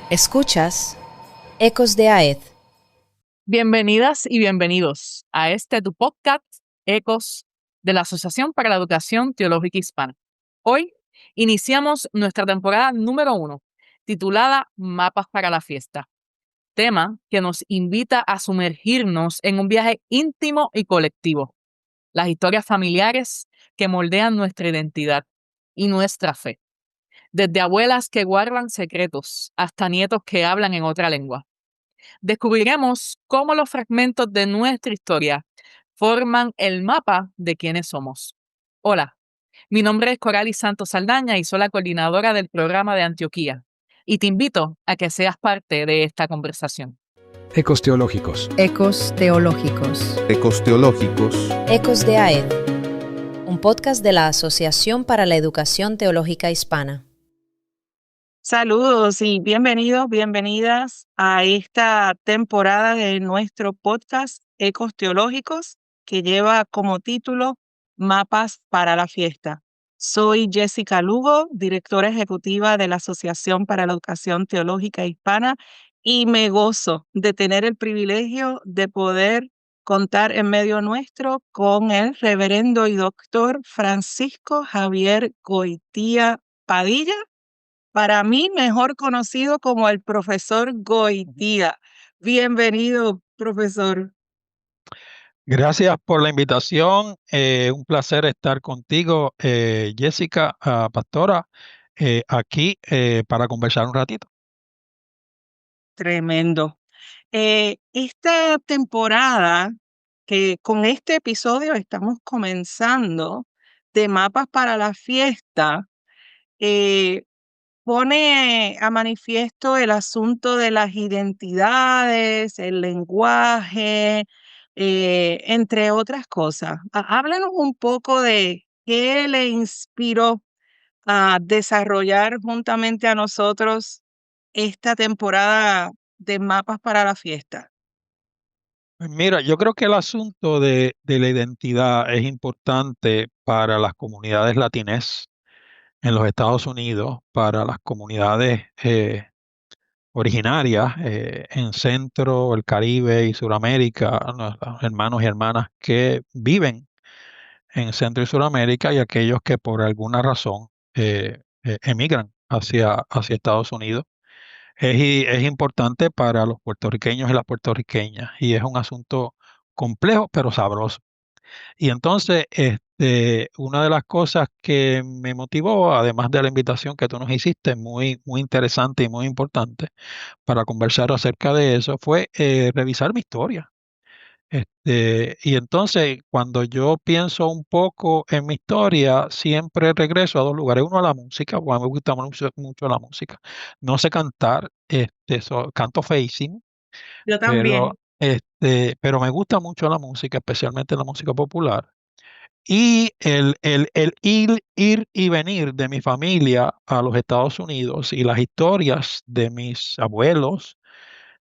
Escuchas Ecos de AED. Bienvenidas y bienvenidos a tu podcast Ecos de la Asociación para la Educación Teológica Hispana. Hoy iniciamos nuestra temporada número 1, titulada Mapas para la Fiesta, tema que nos invita a sumergirnos en un viaje íntimo y colectivo, las historias familiares que moldean nuestra identidad y nuestra fe, desde abuelas que guardan secretos hasta nietos que hablan en otra lengua. Descubriremos cómo los fragmentos de nuestra historia forman el mapa de quiénes somos. Hola, mi nombre es Coralis Santos Saldaña y soy la coordinadora del programa de Antioquía. Y te invito a que seas parte de esta conversación. Ecos teológicos. Ecos teológicos. Ecos teológicos. Ecos de AED. Un podcast de la Asociación para la Educación Teológica Hispana. Saludos y bienvenidos, bienvenidas a esta temporada de nuestro podcast Ecos Teológicos, que lleva como título Mapas para la Fiesta. Soy Jessica Lugo, directora ejecutiva de la Asociación para la Educación Teológica Hispana, y me gozo de tener el privilegio de poder contar en medio nuestro con el reverendo y doctor Francisco Javier Goitía Padilla, para mí mejor conocido como el profesor Goitía. Bienvenido, profesor. Gracias por la invitación. Un placer estar contigo, Jessica, pastora, aquí para conversar un ratito. Tremendo. Esta temporada, que con este episodio estamos comenzando, de Mapas para la Fiesta, eh, pone a manifiesto el asunto de las identidades, el lenguaje, entre otras cosas. Háblanos un poco de qué le inspiró a desarrollar juntamente a nosotros esta temporada de Mapas para la Fiesta. Pues mira, yo creo que el asunto de la identidad es importante para las comunidades latinés en los Estados Unidos, para las comunidades originarias en Centro, el Caribe y Suramérica, nuestros hermanos y hermanas que viven en Centro y Suramérica y aquellos que por alguna razón emigran hacia Estados Unidos. Es importante para los puertorriqueños y las puertorriqueñas y es un asunto complejo pero sabroso. Y entonces, una de las cosas que me motivó, además de la invitación que tú nos hiciste, muy, muy interesante y muy importante para conversar acerca de eso, fue revisar mi historia. Y entonces, cuando yo pienso un poco en mi historia, siempre regreso a dos lugares. Uno, a la música, porque me gusta mucho, mucho la música. No sé cantar, canto feísimo, Yo pero, también. pero me gusta mucho la música, especialmente la música popular. Y el ir y venir de mi familia a los Estados Unidos y las historias de mis abuelos,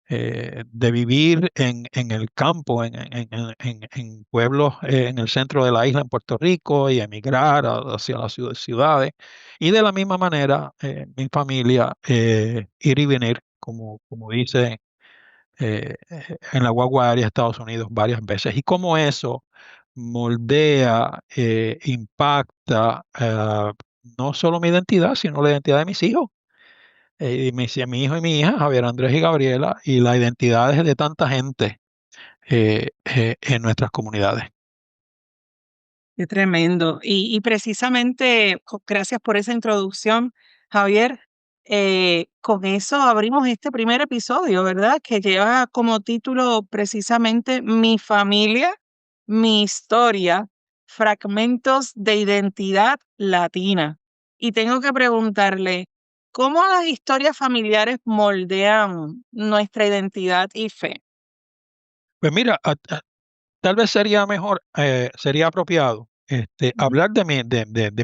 de vivir en el campo, en pueblos en el centro de la isla en Puerto Rico y emigrar hacia las ciudades. Y de la misma manera, mi familia, ir y venir, como dice en la guagua aérea de Estados Unidos varias veces. Y cómo eso moldea, impacta no solo mi identidad, sino la identidad de mis hijos mi hijo y mi hija, Javier Andrés y Gabriela, y las identidades de tanta gente en nuestras comunidades. Qué tremendo. Y precisamente, gracias por esa introducción, Javier. Con eso abrimos este primer episodio, ¿verdad? Que lleva como título precisamente Mi familia, mi historia, fragmentos de identidad latina. Y tengo que preguntarle, ¿cómo las historias familiares moldean nuestra identidad y fe? Pues mira, tal vez sería mejor, sería apropiado hablar de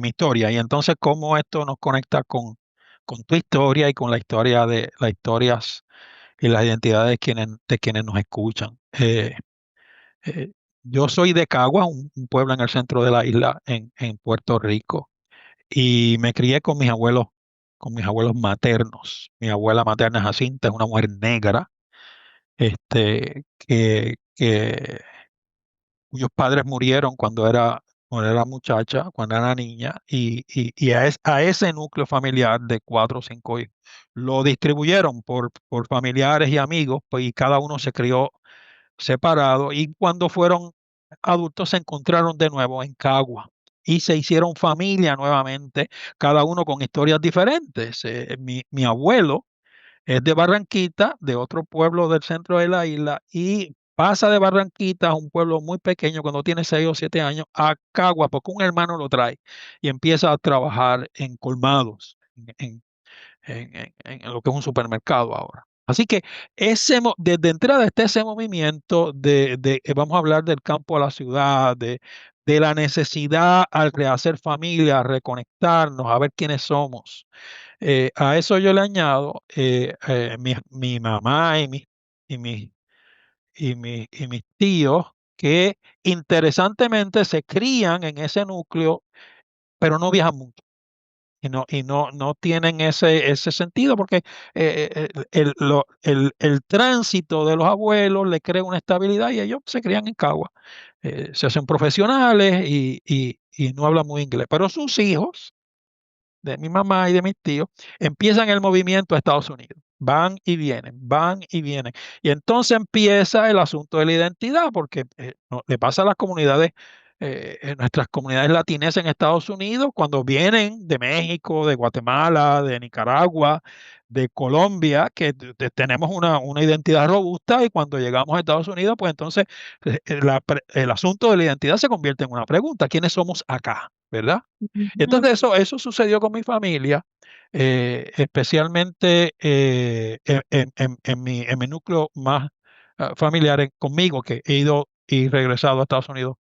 mi historia y entonces cómo esto nos conecta con tu historia y con la historia de las historias y las identidades de quienes nos escuchan. Eh, yo soy de Cagua, un pueblo en el centro de la isla, en Puerto Rico, y me crié con mis abuelos con mis abuelos maternos. Mi abuela materna Jacinta es una mujer negra, que cuyos padres murieron cuando era muchacha, cuando era niña, y a ese núcleo familiar de 4 o 5 hijos lo distribuyeron por familiares y amigos, pues, y cada uno se crió separado, y cuando fueron adultos se encontraron de nuevo en Cagua. Y se hicieron familia nuevamente, cada uno con historias diferentes. Mi abuelo es de Barranquita, de otro pueblo del centro de la isla, y pasa de Barranquita a un pueblo muy pequeño cuando tiene 6 o 7 años, a Cagua, porque un hermano lo trae y empieza a trabajar en colmados, en lo que es un supermercado ahora. Así que desde entrada está ese movimiento vamos a hablar del campo a la ciudad, de la necesidad al rehacer familia, a reconectarnos, a ver quiénes somos. A eso yo le añado mi mamá y mis y mis tíos, que interesantemente se crían en ese núcleo, pero no viajan mucho. No tienen ese sentido porque el tránsito de los abuelos le crea una estabilidad y ellos se crían en Cagua. Se hacen profesionales y no hablan muy inglés. Pero sus hijos, de mi mamá y de mis tíos, empiezan el movimiento a Estados Unidos. Van y vienen, van y vienen. Y entonces empieza el asunto de la identidad, porque le pasa a las comunidades, en nuestras comunidades latinas en Estados Unidos, cuando vienen de México, de Guatemala, de Nicaragua, de Colombia, que tenemos una identidad robusta, y cuando llegamos a Estados Unidos, pues entonces el asunto de la identidad se convierte en una pregunta: ¿quiénes somos acá? ¿Verdad? Ujú. Entonces eso sucedió con mi familia, especialmente en mi núcleo más familiar, conmigo, que he ido y regresado a Estados Unidos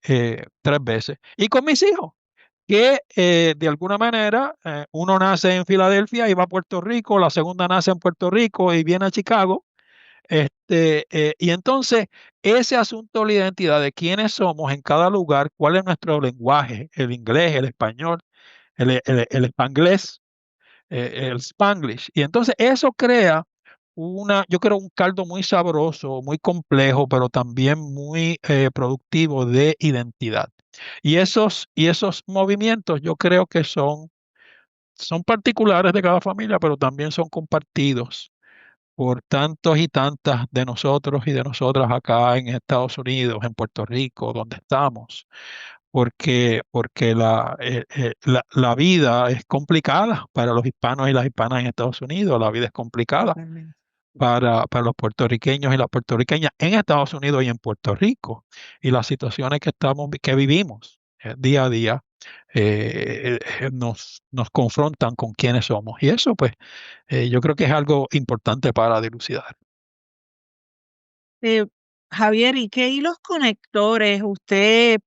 3 veces, y con mis hijos, que de alguna manera uno nace en Filadelfia y va a Puerto Rico, la segunda nace en Puerto Rico y viene a Chicago. Y entonces ese asunto de la identidad, de quiénes somos en cada lugar, cuál es nuestro lenguaje, el inglés, el español, el spanglés, el Spanglish. Y entonces eso crea yo creo, un caldo muy sabroso, muy complejo, pero también muy productivo de identidad. Y esos movimientos yo creo que son particulares de cada familia, pero también son compartidos por tantos y tantas de nosotros y de nosotras acá en Estados Unidos, en Puerto Rico, donde estamos, porque la vida es complicada para los hispanos y las hispanas en Estados Unidos. La vida es complicada Totalmente. para los puertorriqueños y las puertorriqueñas en Estados Unidos y en Puerto Rico. Y las situaciones que vivimos día a día nos confrontan con quiénes somos. Y eso, pues, yo creo que es algo importante para dilucidar. Eh, Javier, ¿y qué hilos conectores usted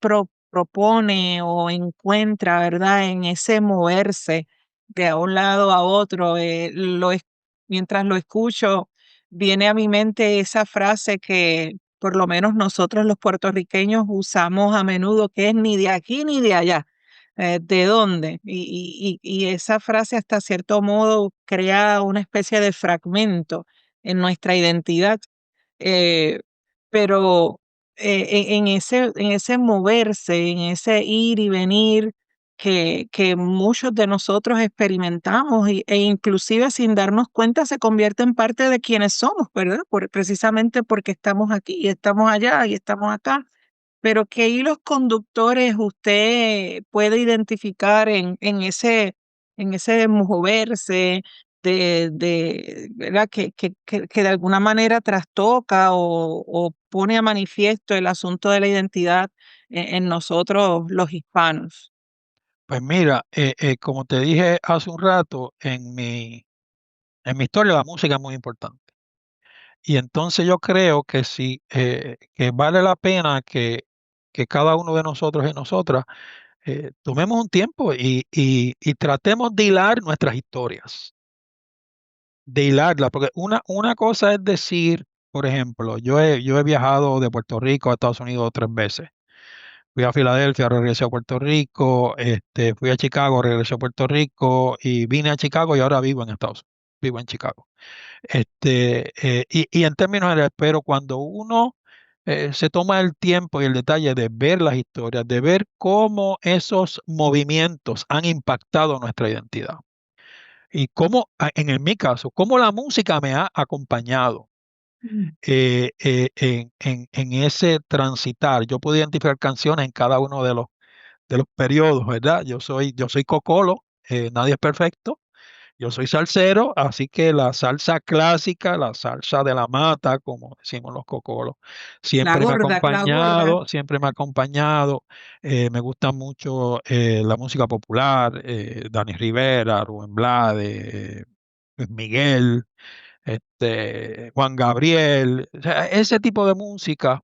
propone o encuentra, verdad, en ese moverse de un lado a otro? Mientras lo escucho, viene a mi mente esa frase que por lo menos nosotros los puertorriqueños usamos a menudo, que es ni de aquí ni de allá. ¿De dónde? Y esa frase hasta cierto modo crea una especie de fragmento en nuestra identidad. Eh, pero en ese moverse, en ese ir y venir que muchos de nosotros experimentamos e inclusive sin darnos cuenta se convierte en parte de quienes somos, ¿verdad? Precisamente porque estamos aquí y estamos allá y estamos acá. Pero ¿qué hilos conductores usted puede identificar en ese moverse ¿verdad? Que de alguna manera trastoca o pone a manifiesto el asunto de la identidad en nosotros los hispanos? Pues mira, como te dije hace un rato, en mi historia la música es muy importante. Y entonces yo creo que sí, que vale la pena que cada uno de nosotros y nosotras tomemos un tiempo y tratemos de hilar nuestras historias, de hilarla, porque una cosa es decir, por ejemplo, yo he viajado de Puerto Rico a Estados Unidos 3 veces, Fui a Filadelfia, regresé a Puerto Rico, fui a Chicago, regresé a Puerto Rico y vine a Chicago y ahora vivo en Estados Unidos, vivo en Chicago. Y en términos generales, pero cuando uno se toma el tiempo y el detalle de ver las historias, de ver cómo esos movimientos han impactado nuestra identidad y cómo, en mi caso, cómo la música me ha acompañado en ese transitar. Yo puedo identificar canciones en cada uno de los periodos, ¿verdad? Yo soy cocolo, nadie es perfecto. Yo soy salsero, así que la salsa clásica, la salsa de la mata, como decimos los cocolos, La siempre me ha gorda, la gorda. acompañado, siempre me ha acompañado. Me gusta mucho la música popular, Dani Rivera, Rubén Blades, Luis Miguel, Juan Gabriel, o sea, ese tipo de música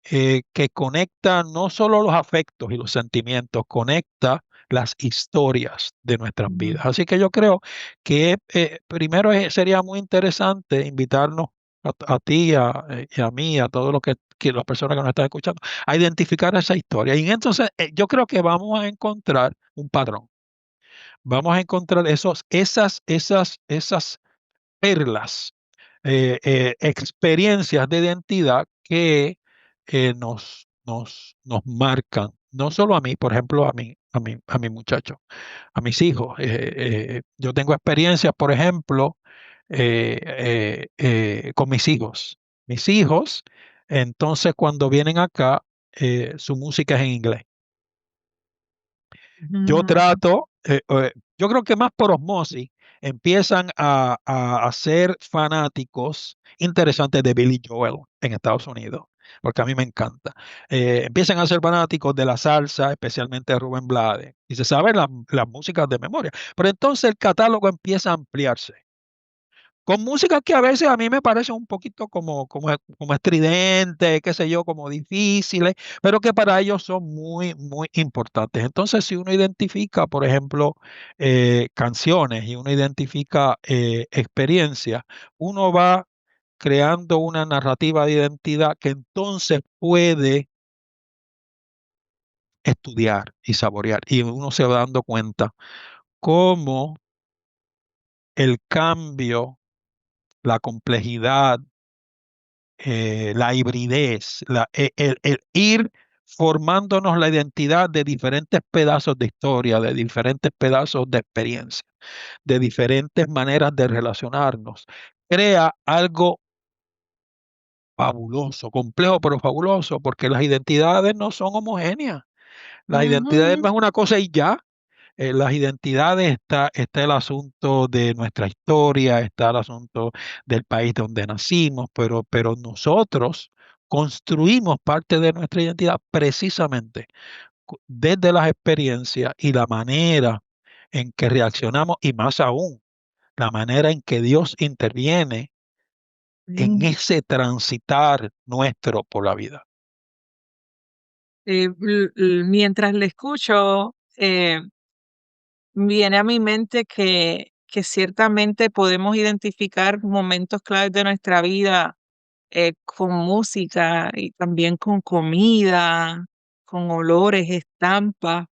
que conecta no solo los afectos y los sentimientos, conecta las historias de nuestras Mm. vidas. Así que yo creo que primero sería muy interesante invitarnos a ti y a mí, a todos los que las personas que nos están escuchando, a identificar esa historia. Y entonces yo creo que vamos a encontrar un patrón. Vamos a encontrar esas perlas, experiencias de identidad que nos marcan, no solo a mí, por ejemplo, a mi muchacho, a mis hijos. Yo tengo experiencias, por ejemplo, con mis hijos. Mis hijos, entonces, cuando vienen acá, su música es en inglés. Yo Mm. trato, yo creo que más por osmosis, empiezan a ser fanáticos interesantes de Billy Joel en Estados Unidos, porque a mí me encanta. Empiezan a ser fanáticos de la salsa, especialmente de Rubén Blades, y se saben las músicas de memoria. Pero entonces el catálogo empieza a ampliarse con música que a veces a mí me parece un poquito como estridente, qué sé yo, como difíciles, pero que para ellos son muy, muy importantes. Entonces, si uno identifica, por ejemplo, canciones y uno identifica experiencias, uno va creando una narrativa de identidad que entonces puede estudiar y saborear. Y uno se va dando cuenta cómo el cambio, la complejidad, la hibridez, el ir formándonos la identidad de diferentes pedazos de historia, de diferentes pedazos de experiencia, de diferentes maneras de relacionarnos, crea algo fabuloso, complejo pero fabuloso, porque las identidades no son homogéneas. Las identidades no Ujú. es una cosa y ya. Las identidades está el asunto de nuestra historia, está el asunto del país donde nacimos, pero nosotros construimos parte de nuestra identidad precisamente desde las experiencias y la manera en que reaccionamos y más aún, la manera en que Dios interviene en Mm. ese transitar nuestro por la vida. Mientras le escucho, viene a mi mente que ciertamente podemos identificar momentos claves de nuestra vida con música y también con comida, con olores, estampas.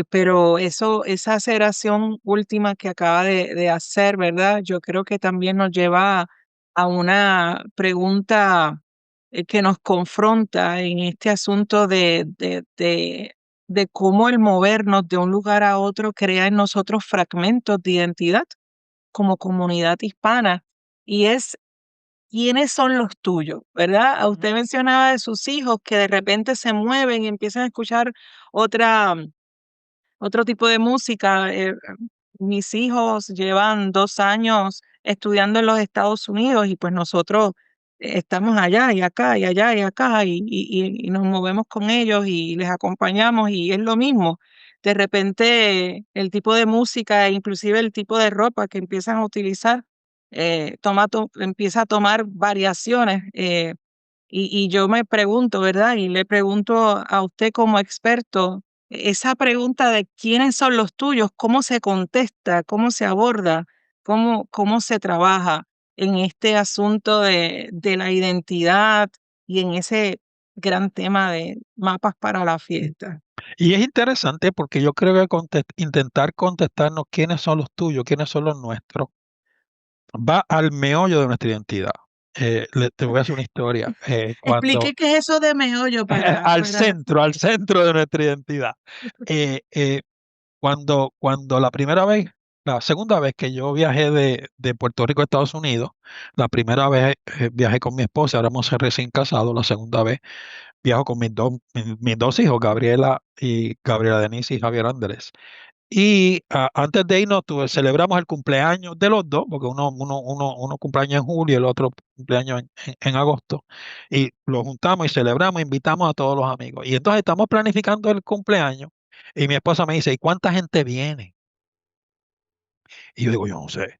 Pero esa aceleración última que acaba de hacer, ¿verdad? Yo creo que también nos lleva a una pregunta que nos confronta en este asunto de cómo el movernos de un lugar a otro crea en nosotros fragmentos de identidad como comunidad hispana. Y es, ¿quiénes son los tuyos? ¿Verdad? A usted mencionaba de sus hijos que de repente se mueven y empiezan a escuchar otra otro tipo de música. Mis hijos llevan 2 años estudiando en los Estados Unidos y pues nosotros estamos allá y acá y allá y acá y nos movemos con ellos y les acompañamos y es lo mismo. De repente el tipo de música e inclusive el tipo de ropa que empiezan a utilizar empieza a tomar variaciones. Y yo me pregunto, ¿verdad? Y le pregunto a usted como experto, esa pregunta de quiénes son los tuyos, ¿cómo se contesta? ¿Cómo se aborda? ¿Cómo se trabaja en este asunto de la identidad y en gran tema de mapas para la fiesta. Y es interesante porque yo creo que intentar contestarnos quiénes son los tuyos, quiénes son los nuestros, va al meollo de nuestra identidad. Te voy a hacer una historia. Explique qué es eso de meollo Al centro de nuestra identidad. Eh, eh, cuando la segunda vez que yo viajé de Puerto Rico a Estados Unidos, la primera vez viajé con mi esposa, éramos recién casados, la segunda vez viajo con mis dos hijos, Gabriela Denise y Javier Andrés. Y antes de irnos, celebramos el cumpleaños de los dos, porque uno cumpleaños en julio y el otro cumpleaños en agosto. Y lo juntamos y celebramos, invitamos a todos los amigos. Y entonces estamos planificando el cumpleaños. Y mi esposa me dice, ¿y cuánta gente viene? Y yo digo, yo no sé.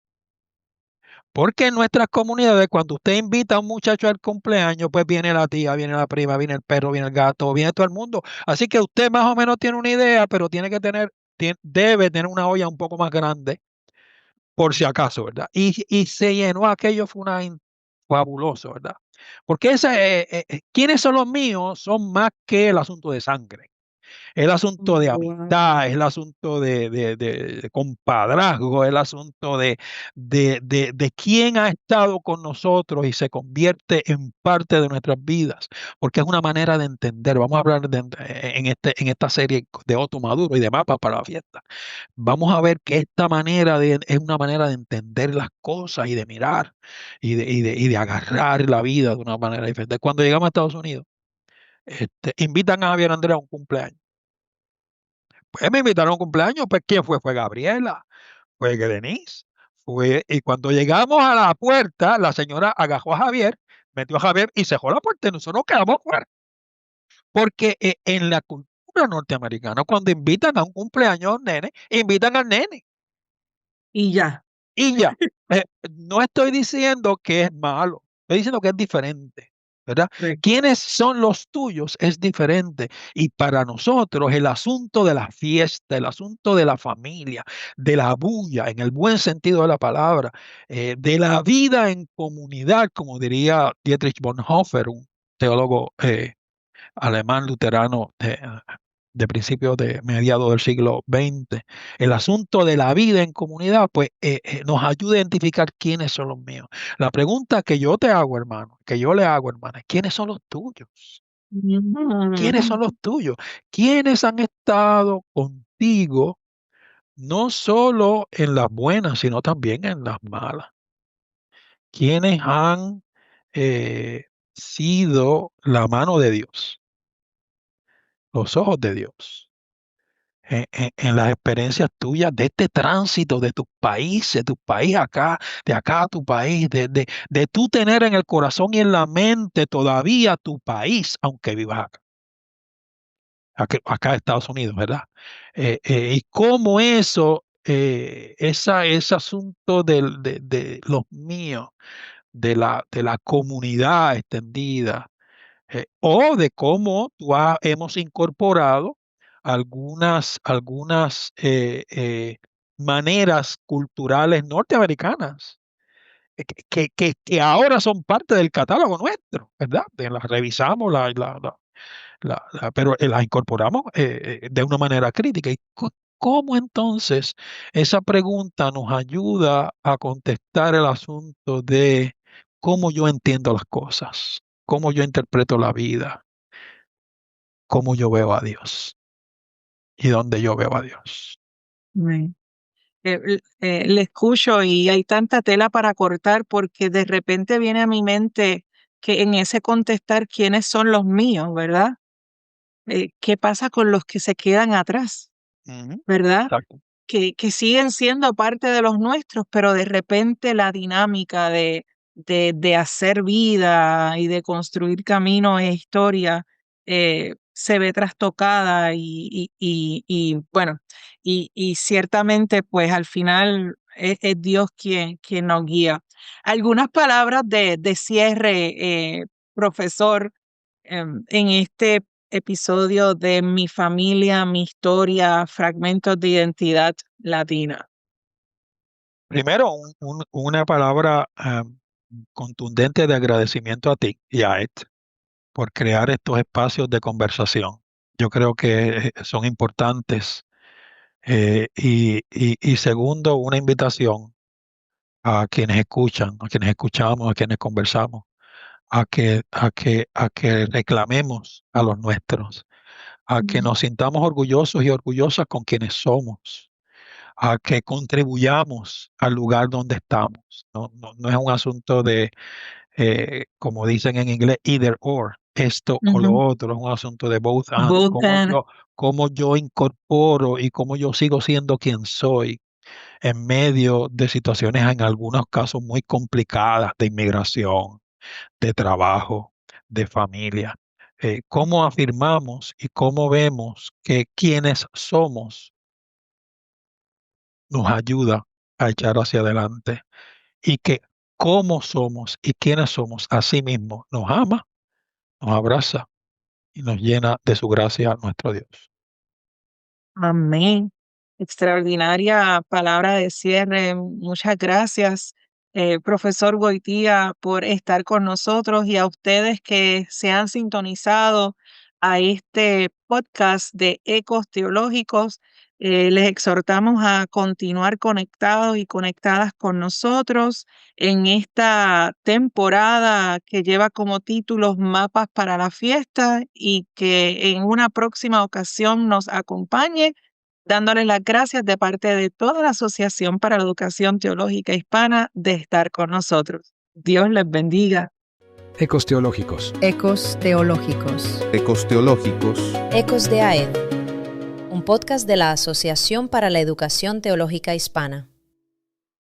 Porque en nuestras comunidades, cuando usted invita a un muchacho al cumpleaños, pues viene la tía, viene la prima, viene el perro, viene el gato, viene todo el mundo. Así que usted más o menos tiene una idea, pero debe tener una olla un poco más grande, por si acaso, ¿verdad? Y se llenó aquello, fabuloso, ¿verdad? Porque ¿quiénes son los míos? Son más que el asunto de sangre. El asunto de amistad, el asunto de compadrazgo, el asunto de quién ha estado con nosotros y se convierte en parte de nuestras vidas, porque es una manera de entender. Vamos a hablar en esta serie de Otto Maduro y de mapas para la fiesta. Vamos a ver que es una manera de entender las cosas y de mirar y de agarrar la vida de una manera diferente. Cuando llegamos a Estados Unidos, invitan a Javier Andrea a un cumpleaños. Pues me invitaron a un cumpleaños, pues ¿quién fue? Fue Gabriela, fue Denise, y cuando llegamos a la puerta, la señora agarró a Javier, metió a Javier y cerró la puerta y nosotros nos quedamos fuera. Porque en la cultura norteamericana, cuando invitan a un cumpleaños a un nene, invitan al nene Y ya. y ya. No estoy diciendo que es malo, estoy diciendo que es diferente. ¿Verdad? ¿Quiénes son los tuyos? Es diferente. Y para nosotros el asunto de la fiesta, el asunto de la familia, de la bulla, en el buen sentido de la palabra, de la vida en comunidad, como diría Dietrich Bonhoeffer, un teólogo alemán luterano de principios de mediados del siglo XX, el asunto de la vida en comunidad, pues nos ayuda a identificar quiénes son los míos. La pregunta que yo te hago, hermano, que yo le hago, hermana, ¿quiénes son los tuyos? ¿Quiénes son los tuyos? ¿Quiénes han estado contigo no solo en las buenas, sino también en las malas? ¿Quiénes han sido la mano de Dios, los ojos de Dios? En las experiencias tuyas de este tránsito de tu país acá, de acá a tu país, de tú tener en el corazón y en la mente todavía tu país, aunque vivas acá en Estados Unidos, ¿verdad? Y cómo ese asunto de los míos, de la comunidad extendida, o de cómo hemos incorporado algunas maneras culturales norteamericanas que ahora son parte del catálogo nuestro, ¿verdad? Las revisamos, pero las incorporamos de una manera crítica. ¿Y cómo entonces esa pregunta nos ayuda a contestar el asunto de cómo yo entiendo las cosas, cómo yo interpreto la vida, cómo yo veo a Dios y dónde yo veo a Dios? Amén. Le escucho y hay tanta tela para cortar porque de repente viene a mi mente que en ese contestar quiénes son los míos, ¿verdad? ¿Qué pasa con los que se quedan atrás, Ujú, ¿verdad? exacto. Que siguen siendo parte de los nuestros, pero de repente la dinámica de hacer vida y de construir camino e historia se ve trastocada bueno, y ciertamente pues al final es Dios quien nos guía. Algunas palabras de cierre, profesor, en este episodio de Mi familia, mi historia, fragmentos de identidad latina. Primero, una palabra contundente de agradecimiento a ti y a Ed, por crear estos espacios de conversación. Yo creo que son importantes. Y segundo, una invitación a quienes escuchan, a quienes escuchamos, a quienes conversamos, a que reclamemos a los nuestros, a que nos sintamos orgullosos y orgullosas con quienes somos, a que contribuyamos al lugar donde estamos. No es un asunto de, como dicen en inglés, either or, esto o lo otro, es un asunto de both and. Both and. Cómo yo incorporo y cómo yo sigo siendo quien soy en medio de situaciones en algunos casos muy complicadas de inmigración, de trabajo, de familia. Cómo afirmamos y cómo vemos que quienes somos nos ayuda a echar hacia adelante y que cómo somos y quiénes somos a sí mismos nos ama, nos abraza y nos llena de su gracia nuestro Dios. Amén. Extraordinaria palabra de cierre. Muchas gracias, profesor Goitía, por estar con nosotros y a ustedes que se han sintonizado a este podcast de Ecos Teológicos. Les exhortamos a continuar conectados y conectadas con nosotros en esta temporada que lleva como títulos Mapas para la Fiesta, y que en una próxima ocasión nos acompañe, dándoles las gracias de parte de toda la Asociación para la Educación Teológica Hispana de estar con nosotros. Dios les bendiga. Ecos Teológicos. Ecos Teológicos. Ecos Teológicos. Ecos de AED, un podcast de la Asociación para la Educación Teológica Hispana.